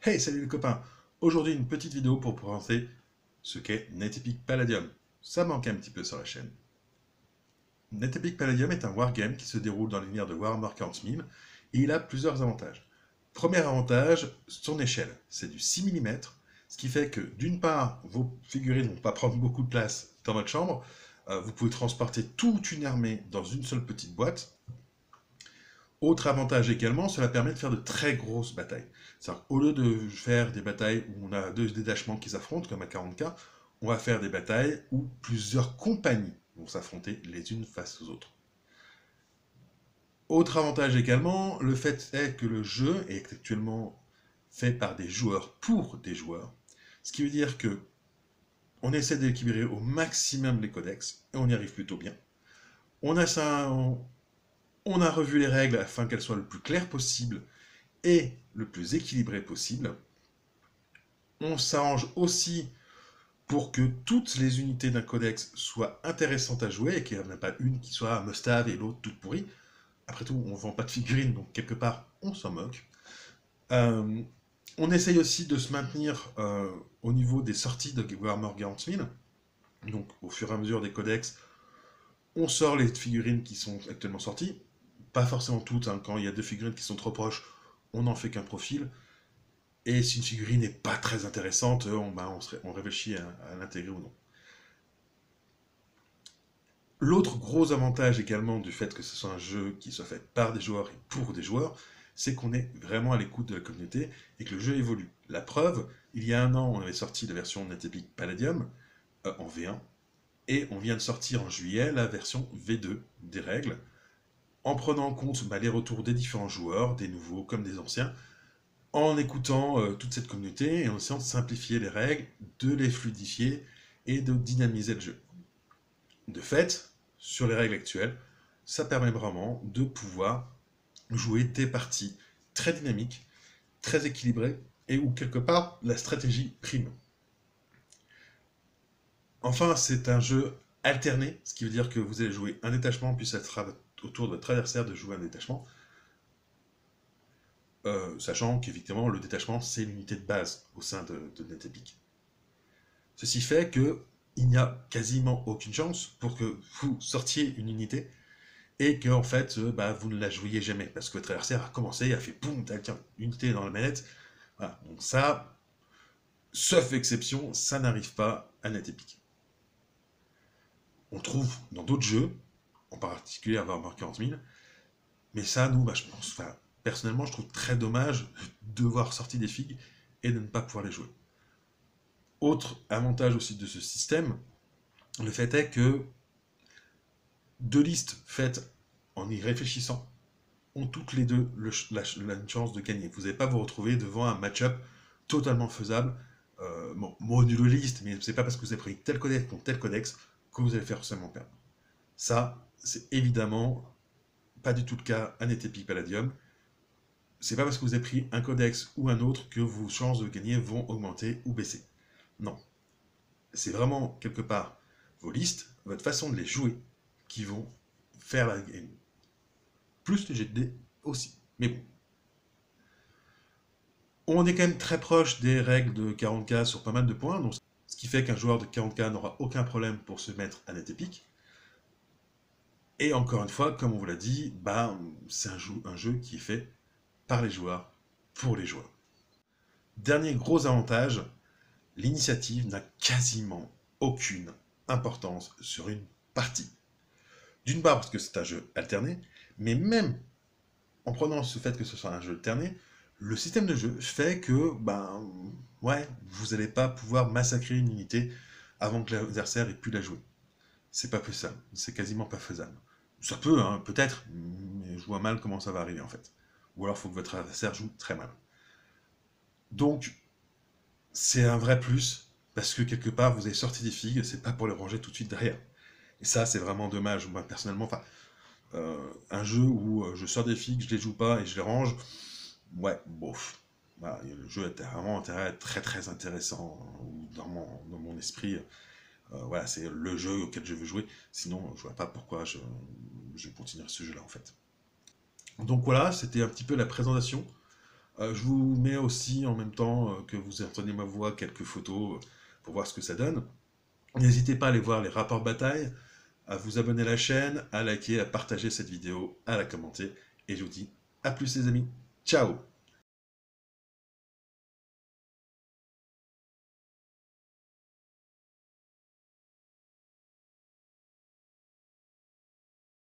Hey, salut les copains! Aujourd'hui, une petite vidéo pour vous présenter ce qu'est NetEpic Palladium. Ça manquait un petit peu sur la chaîne. NetEpic Palladium est un wargame qui se déroule dans l'univers de Warhammer 40 000 et il a plusieurs avantages. Premier avantage, son échelle. C'est du 6 mm, ce qui fait que d'une part, vos figurines ne vont pas prendre beaucoup de place dans votre chambre. Vous pouvez transporter toute une armée dans une seule petite boîte. Autre avantage également, cela permet de faire de très grosses batailles. C'est-à-dire qu'au lieu de faire des batailles où on a deux détachements qui s'affrontent, comme à 40K, on va faire des batailles où plusieurs compagnies vont s'affronter les unes face aux autres. Autre avantage également, le fait est que le jeu est actuellement fait par des joueurs pour des joueurs, ce qui veut dire que on essaie d'équilibrer au maximum les codex, et on y arrive plutôt bien. On a ça, on a revu les règles afin qu'elles soient le plus claires possible et le plus équilibré possible. On s'arrange aussi pour que toutes les unités d'un codex soient intéressantes à jouer et qu'il n'y en ait pas une qui soit must-have et l'autre toute pourrie. Après tout, on ne vend pas de figurines, donc quelque part, on s'en moque. Euh, on essaye aussi de se maintenir au niveau des sorties de Warhammer 40 000. Donc, au fur et à mesure des codex, on sort les figurines qui sont actuellement sorties. Pas forcément toutes, hein. Quand il y a deux figurines qui sont trop proches, on n'en fait qu'un profil. Et si une figurine n'est pas très intéressante, on réfléchit à l'intégrer ou non. L'autre gros avantage également du fait que ce soit un jeu qui soit fait par des joueurs et pour des joueurs, c'est qu'on est vraiment à l'écoute de la communauté et que le jeu évolue. La preuve, il y a un an, on avait sorti la version NetEpic Palladium en V1, et on vient de sortir en juillet la version V2 des règles, en prenant en compte les retours des différents joueurs, des nouveaux comme des anciens, en écoutant toute cette communauté et en essayant de simplifier les règles, de les fluidifier et de dynamiser le jeu. De fait, sur les règles actuelles, ça permet vraiment de pouvoir jouer des parties très dynamiques, très équilibrées et où quelque part la stratégie prime. Enfin, c'est un jeu alterné, ce qui veut dire que vous allez jouer un détachement, puis ça sera autour de votre adversaire de jouer un détachement, sachant qu'évidemment le détachement c'est l'unité de base au sein de NetEpic. Ceci fait que il n'y a quasiment aucune chance pour que vous sortiez une unité et que en fait vous ne la jouiez jamais parce que votre adversaire a commencé, a fait boum, tiens, unité dans la manette. Voilà. Donc ça, sauf exception, ça n'arrive pas à NetEpic. On le trouve dans d'autres jeux, en particulier à Warhammer 40 000, mais ça, nous, je pense, personnellement, je trouve très dommage de voir sortir des figues et de ne pas pouvoir les jouer. Autre avantage aussi de ce système, le fait est que deux listes faites en y réfléchissant ont toutes les deux une chance de gagner. Vous n'allez pas vous retrouver devant un match-up totalement faisable, modulo liste, mais c'est pas parce que vous avez pris tel codex contre tel codex que vous allez faire seulement perdre. Ça, c'est évidemment pas du tout le cas à NetEpic Palladium. C'est pas parce que vous avez pris un codex ou un autre que vos chances de gagner vont augmenter ou baisser. Non. C'est vraiment quelque part vos listes, votre façon de les jouer qui vont faire la game. Plus les jets de dés aussi. Mais bon. On est quand même très proche des règles de 40K sur pas mal de points, donc ce qui fait qu'un joueur de 40K n'aura aucun problème pour se mettre à NetEpic. Et encore une fois, comme on vous l'a dit, c'est un jeu qui est fait par les joueurs, pour les joueurs. Dernier gros avantage, l'initiative n'a quasiment aucune importance sur une partie. D'une part parce que c'est un jeu alterné, mais même en prenant ce fait que ce soit un jeu alterné, le système de jeu fait que, vous n'allez pas pouvoir massacrer une unité avant que l'adversaire ait pu la jouer. C'est pas faisable, c'est quasiment pas faisable. Ça peut, hein, peut-être, mais je vois mal comment ça va arriver en fait. Ou alors il faut que votre adversaire joue très mal. Donc, c'est un vrai plus, parce que quelque part, vous avez sorti des figues, c'est pas pour les ranger tout de suite derrière. Et ça, c'est vraiment dommage. Moi, personnellement, un jeu où je sors des figues, je les joue pas et je les range, ouais, bof. Voilà, le jeu a vraiment intérêt à être très très intéressant dans mon esprit. Voilà, c'est le jeu auquel je veux jouer. Sinon, je vois pas pourquoi je continuerai ce jeu-là en fait. Donc voilà, c'était un petit peu la présentation Je vous mets aussi en même temps que vous entendez ma voix quelques photos pour voir ce que ça donne. N'hésitez pas à aller voir les rapports bataille, à vous abonner à la chaîne, à liker, à partager cette vidéo, à la commenter. Et je vous dis à plus les amis. Ciao!